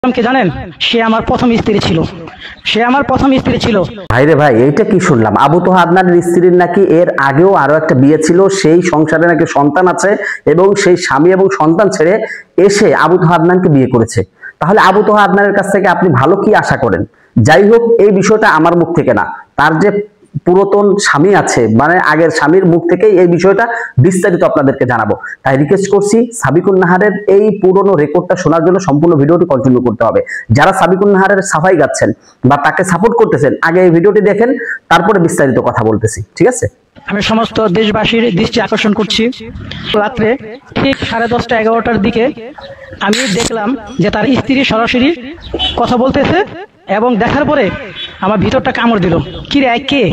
কে জানেন? সে আমার প্রথম স্ত্রী ছিল। ভাইরে ভাই, এইটা কি শুনলাম? আবু তোহা আদনানের স্ত্রীর নাকি এর আগেও আরো একটা বিয়ে ছিল, সেই সংসারে নাকি সন্তান আছে এবং সেই স্বামী এবং সন্তান ছেড়ে এসে আবু তোহা আদনানকে বিয়ে করেছে। তাহলে আবু তোহা আদনানের কাছ থেকে আপনি ভালো কি আশা করেন? যাই হোক, এই বিষয়টা আমার মুখ থেকে না, তার যে পুরাতন স্বামী আছে, মানে আগের স্বামীর মুখ থেকেই এই বিষয়টা বিস্তারিত আপনাদেরকে জানাবো। তাই রিকোয়েস্ট করছি, সাবিকুন নাহারের এই পুরনো রেকর্ডটা শোনার জন্য সম্পূর্ণ ভিডিওটি কন্টিনিউ করতে হবে। যারা সাবিকুন নাহারের সাফাই গাচ্ছেন বা তাকে সাপোর্ট করতেছেন, আগে এই ভিডিওটি দেখেন, তারপরে বিস্তারিত কথা বলতেছি, ঠিক আছে? আমি সমস্ত দেশবাসীর দৃষ্টি আকর্ষণ করছি। রাত্রে ঠিক 10:30 11টার দিকে আমি দেখলাম যে তার স্ত্রী সরাসরি কথা বলতেছে, এবং দেখার পরে আমার ভিতরটা কামড় দিল। কি রে, কে?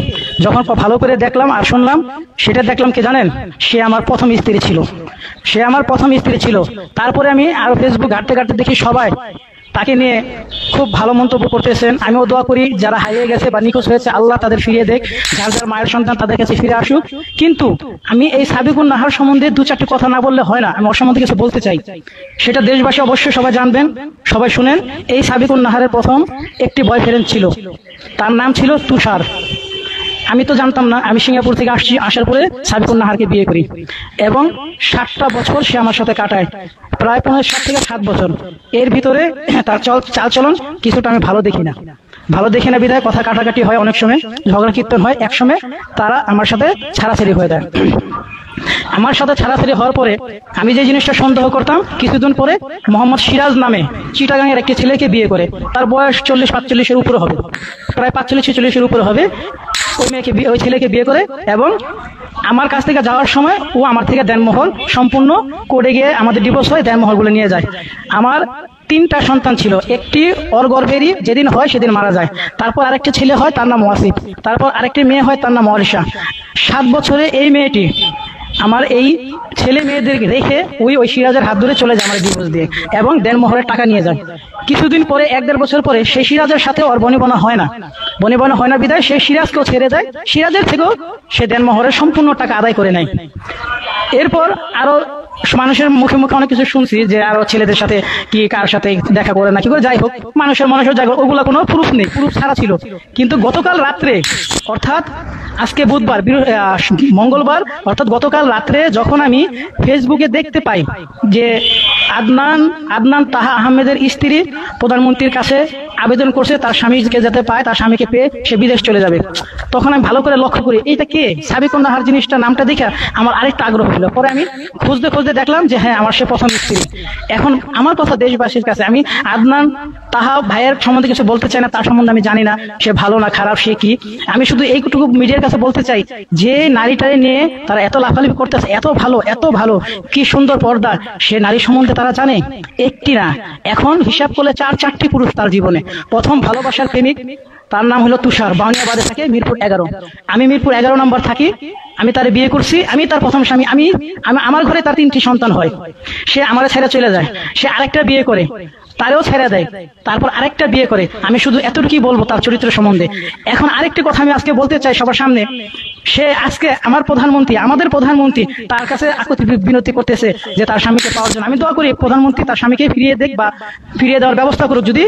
যখন ভালো করে দেখলাম আর শুনলাম, সেটা দেখলাম কে জানেন? সে আমার প্রথম স্ত্রী ছিল। তারপরে আমি আরো ফেসবুক ঘাঁটতে ঘাঁটতে দেখি সবাই তাকে নিয়ে খুব ভালো মন্তব্য করতেছেন। আমিও দোয়া করি যারা হারিয়ে গেছে বা নিখোঁজ হয়েছে, আল্লাহ তাদের ফিরিয়ে দেখ, যার যার মায়ের সন্তান তাদের কাছে ফিরে আসুক। কিন্তু আমি এই সাবিকুন নাহার সম্বন্ধে 2-4টি কথা না বললে হয় না। আমি ওর সম্বন্ধে কিছু বলতে চাই, সেটা দেশবাসী অবশ্যই সবাই জানবেন, সবাই শুনেন। এই সাবিকুন নাহারের প্রথম একটি বয়ফ্রেন্ড ছিল, তার নাম ছিল তুষার। আমি তো জানতাম না, আমি সিঙ্গাপুর থেকে আসছি, আসার পরে সাবিকুন নাহারকে বিয়ে করি এবং 7টা বছর সে আমার সাথে কাটায়, প্রায় 7 থেকে 7 বছর। এর ভিতরে তার চালচলন কিছুটা আমি ভালো দেখি না বিধায় কথা কাটাকাটি হয়, অনেক সময় ঝগড়া কীর্তন হয়। এক সময় তারা আমার সাথে ছাড়াছাড়ি হয়ে যায়। আমার সাথে ছাড়াছাড়ি হওয়ার পরে আমি যে জিনিসটা সন্দেহ করতাম, কিছুদিন পরে মোহাম্মদ সিরাজ নামে চিটাগাংয়ের একটি ছেলেকে বিয়ে করে। তার বয়স 40-45 এর উপরে হবে, প্রায় 45-46 এর উপরে হবে। ওই ছেলেকে বিয়ে করে এবং আমার কাছ থেকে যাওয়ার সময় ও আমার থেকে দেনমোহর সম্পূর্ণ করে গিয়ে আমাদের ডিভোর্স হয়, দেনমোহরগুলো নিয়ে যায়। আমার 3টা সন্তান ছিল, একটি ওর গর্ভেরই, যেদিন হয় সেদিন মারা যায়। তারপর আরেকটি ছেলে হয়, তার নাম ওয়াসিফ। তারপর আরেকটি মেয়ে হয়, তার নাম ওয়ারিশা। 7 বছরে এই মেয়েটি আমার এই ছেলে মেয়েদেরকে রেখে ওই সিরাজের হাত ধরে চলে যায় আমার ডিভোর্স দিয়ে, এবং দেনমোহরের টাকা নিয়ে যায়। কিছুদিন পরে, 1-1.5 বছর পরে, সেই সিরাজের সাথে ওর বনিবনা হয় না বিদায় সে সিরাজকেও ছেড়ে দেয়। সিরাজের থেকেও সে দেনমোহরের সম্পূর্ণ টাকা আদায় করে নেয়। এরপর আরো মানুষের মুখে অনেক কিছু শুনছি যে আরো ছেলেদের সাথে কি কার সাথে দেখা করে না কি করে, যাই হোক, মানুষের যাই হোক, ওগুলা কোনো প্রুফ নেই, প্রুফ ছাড়া ছিল। কিন্তু গতকাল রাত্রে, অর্থাৎ আজকে বুধবার, মঙ্গলবার, অর্থাৎ গতকাল রাত্রে যখন আমি ফেসবুকে দেখতে পাই যে আদনান তাহা আহমেদের স্ত্রী প্রধানমন্ত্রীর কাছে আবেদন করছে তার স্বামীকে যাতে পায়, তার স্বামীকে পেয়ে সে বিদেশ চলে যাবে, তখন আমি ভালো করে লক্ষ্য করি এইটা কে, সাবিকুন নাহার জিনিসটা, নামটা দেখে আমার আরেকটা আগ্রহ হলো। পরে আমি খুঁজতে দেখলাম যে হ্যাঁ, আমার সে প্রথম স্ত্রী। এখন আমার কথা দেশবাসীর কাছে, আমি আদনান তাহা ভাইয়ের সম্বন্ধে কিছু বলতে চাই না, তার সম্বন্ধে আমি জানি না সে ভালো না খারাপ, সে কি। আমি শুধু এইটুকু মিডিয়ার কাছে বলতে চাই, যে নারীটারে নিয়ে তারা এত লাফালাফি করতেছে, এত ভালো কি সুন্দর পর্দা, সে নারী সম্বন্ধে তারা জানে একটি না। এখন হিসাব করলে 4-4টি পুরুষ তার জীবনে। প্রথম ভালোবাসার প্রেমিক, তার নাম হলো তুষার, বাউনিয়াবাদে থাকে, মিরপুর 11। আমি মিরপুর 11 নম্বর থাকি। আমি তারে বিয়ে করছি, আমি তার প্রথম স্বামী। আমি আমার ঘরে তার 3টি সন্তান হয়। সে আমার ছেড়ে চলে যায়, সে আরেকটা বিয়ে করে, তারেও ছেড়ে দেয়, তারপর আরেকটা বিয়ে করে। আমি শুধু এতটুকুই বলবো তার চরিত্র সম্বন্ধে। এখন আরেকটি কথা আমি আজকে বলতে চাই সবার সামনে, সে আজকে আমাদের প্রধানমন্ত্রী তার কাছে আকুতি বিনতি করতেছে যে তার স্বামীকে পাওয়ার জন্য। আমি দোয়া করি প্রধানমন্ত্রী তার স্বামীকে ফিরিয়ে দেখ বা ফিরিয়ে দেওয়ার ব্যবস্থা করুক, যদি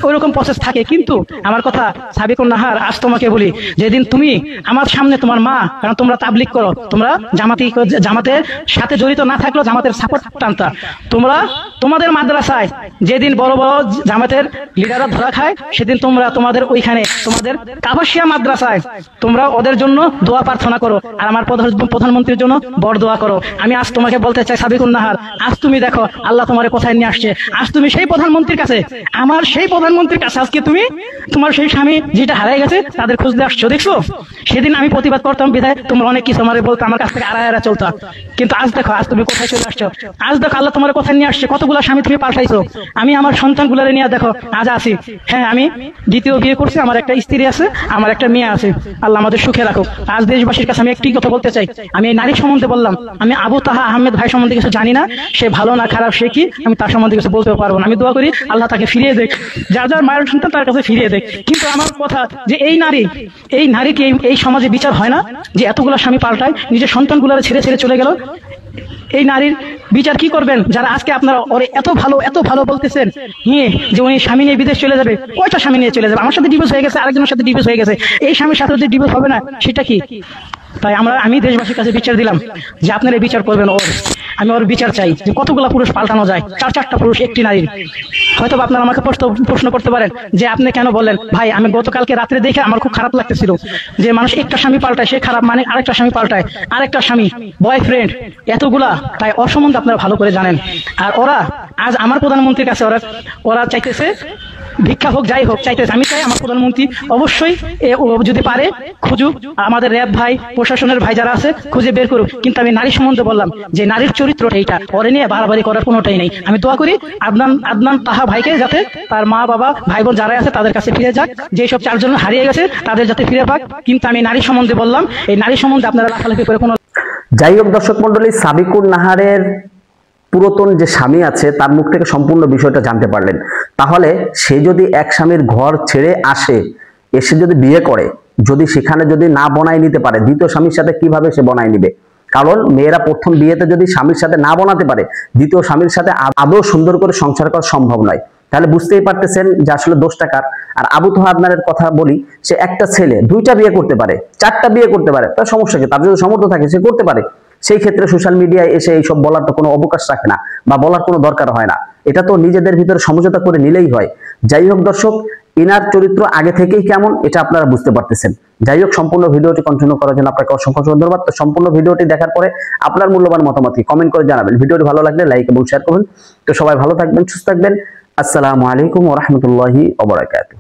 ওইরকম প্রসেস থাকে। কিন্তু আমার কথা, সাবিকুন নাহার, আজ তোমাকে বলি, যেদিন তুমি আমার সামনে, তোমার মা, কারণ তোমরা তাবলিগ করো, তোমরা জামাতের সাথে জড়িত না থাকলেও জামাতের সাপোর্ট টানতা, তোমরা তোমাদের মাদ্রাসায় যেদিন বড় জামাতের লিডাররা ধরা খায়, সেদিন তোমরা তোমাদের ওইখানে, তোমাদের কাবাসিয়া মাদ্রাসায় তোমরা ওদের জন্য দোয়া প্রার্থনা করো, আর আমার প্রধানমন্ত্রীর জন্য বড় দোয়া করো। আমি আজ তোমাকে বলতে চাই, সাবিকুন নাহার, আজ তুমি দেখো আল্লাহ তোমার কোথায় নিয়ে আসছে। আজ তুমি সেই প্রধানমন্ত্রীর কাছে, আমার সেই প্রধানমন্ত্রীর কাছে আজকে তুমি তোমার সেই স্বামী যেটা হারিয়ে গেছে তাদের খুঁজতে আসছো। দেখছো, সেদিন আমি প্রতিবাদ করতাম বিধায় তোমরা অনেক কিছু আমার বলতো, আমার কাছ থেকে আড়াই চলতো। কিন্তু আজ দেখো, আজ তুমি কোথায় চলে আসছো। আজ দেখো আল্লাহ তোমার কোথায় নিয়ে আসছে, কতগুলো স্বামী তুমি পাল্টাইছো। আমি আমার সন্তানগুলোরে নিয়ে দেখো আজ আছি। হ্যাঁ, আমি দ্বিতীয় বিয়ে করছি, আমার একটা স্ত্রী আছে, আমার একটা মেয়ে আছে। আল্লাহ আমাদের সুখে রাখো। আজ দেশবাসীর কাছে আমি একটি কথা বলতে চাই, আমি এই নারী সম্বন্ধে বললাম, আমি আবু তাহা আহমেদ ভাই সম্বন্ধে কিছু জানি না, সে ভালো না খারাপ, সে কি, আমি তার সম্বন্ধে কিছু বলতে পারবো না। আমি দোয়া করি আল্লাহ তাকে ফিরিয়ে দেখ, যার যার মায়ের সন্তান তার কাছে ফিরিয়ে দেখ। কিন্তু আমার কথা যে এই নারীকে এই সমাজে বিচার হয় না, যে এতগুলো স্বামী পাল্টায়, নিজের সন্তানগুলো ছেড়ে চলে গেল। এই নারীর বিচার কি করবেন যারা আজকে আপনারা ওরে এত ভালো বলতেছেন যে উনি স্বামী নিয়ে বিদেশ চলে যাবে। কয়টা স্বামী নিয়ে চলে যাবে? আমার সাথে ডিভোর্স হয়ে গেছে, আরেকজনের সাথে ডিভোর্স হয়ে গেছে, এই স্বামীর সাথে যদি ডিভোর্স হবে না সেটা কি? তাই আমি দেশবাসীর কাছে বিচার দিলাম যে আপনারা বিচার করবেন আমি ওর বিচার চাই যে কতগুলা পুরুষ পাল্টানো যায়, 4-4টা পুরুষ একটি নারীর। হয়তো আপনারা আমাকে প্রশ্ন করতে পারেন যে আপনি কেন বললেন? ভাই, আমি গতকালকে রাত্রে দেখে আমার খুব খারাপ লাগতেছিল যে মানুষ একটা স্বামী পাল্টায়, সে খারাপ মানে আরেকটা স্বামী পাল্টায়, আরেকটা স্বামী, বয়ফ্রেন্ড, এতগুলা। তাই ওর সম্বন্ধে আপনারা ভালো করে জানেন। আর ওরা আজ আমার প্রধানমন্ত্রীর কাছে ওরা চাইতেছে ভিক্ষা হোক, যাই হোক চাইতেছে। আমি চাই আমার প্রধানমন্ত্রী অবশ্যই যদি পারে খুঁজুক, আমাদের র্যাব ভাই, প্রশাসনের ভাই যারা আছে খুঁজে বের করুক। কিন্তু আমি নারী সম্বন্ধে বললাম যে নারীর চরিত্রটা এইটা, ওরে নিয়ে বাড়াবাড়ি করার কোনোটাই নেই। আমি দোয়া করি আদনান তাহা ভাইকে যাতে তার মা বাবা ভাই বোন যারা আছে তাদের কাছে ফিরে যাক, যেসব 4 জন হারিয়ে গেছে তাদের যাতে ফিরে পাক। কিন্তু আমি নারী সম্বন্ধে বললাম, এই নারী সম্বন্ধে আপনারা লাফালাফি করে কোনো। যাই হোক দর্শক মন্ডলী, সাবিকুন নাহারের পুরাতন যে স্বামী আছে তার মুখ থেকে সম্পূর্ণ বিষয়টা জানতে পারলেন। তাহলে সে যদি এক স্বামীর ঘর ছেড়ে এসে যদি বিয়ে করে, যদি সেখানে যদি না বনায় নিতে পারে, দ্বিতীয় স্বামীর সাথে কিভাবে সে বনায় নিবে? কারণ মেয়েরা প্রথম বিয়েতে যদি স্বামীর সাথে না বনাতে পারে, দ্বিতীয় স্বামীর সাথে আদৌ সুন্দর করে সংসার করা সম্ভব নয়। তাহলে বুঝতেই পারতেছেন যে আসলে দোষটা কার। আর আবু তোহা আদনানের কথা বলি, সে একটা ছেলে 2টা বিয়ে করতে পারে, 4টা বিয়ে করতে পারে, তার সমস্যা কি? তার যদি সামর্থ্য থাকে সে করতে পারে। সেই ক্ষেত্রে সোশ্যাল মিডিয়ায় এসে এইসব বলার তো কোনো অবকাশ রাখে না বা বলার কোনো দরকার হয় না। এটা তো নিজেদের ভিতরে সমঝোতা করে নিলেই হয়। যাই হোক দর্শক, ইনার চরিত্র আগে থেকেই কেমন এটা আপনারা বুঝতে পারতেছেন। যাই হোক, সম্পূর্ণ ভিডিওটি কন্টিনিউ করার জন্য আপনাকে অসংখ্য ধন্যবাদ। তো সম্পূর্ণ ভিডিওটি দেখার পরে আপনার মূল্যবান মতামত কমেন্ট করে জানাবেন। ভিডিওটি ভালো লাগলে লাইক এবং শেয়ার করবেন। তো সবাই ভালো থাকবেন, সুস্থ থাকবেন। আসসালামু আলাইকুম ওয়া রাহমাতুল্লাহি ওয়া বারাকাতুহু।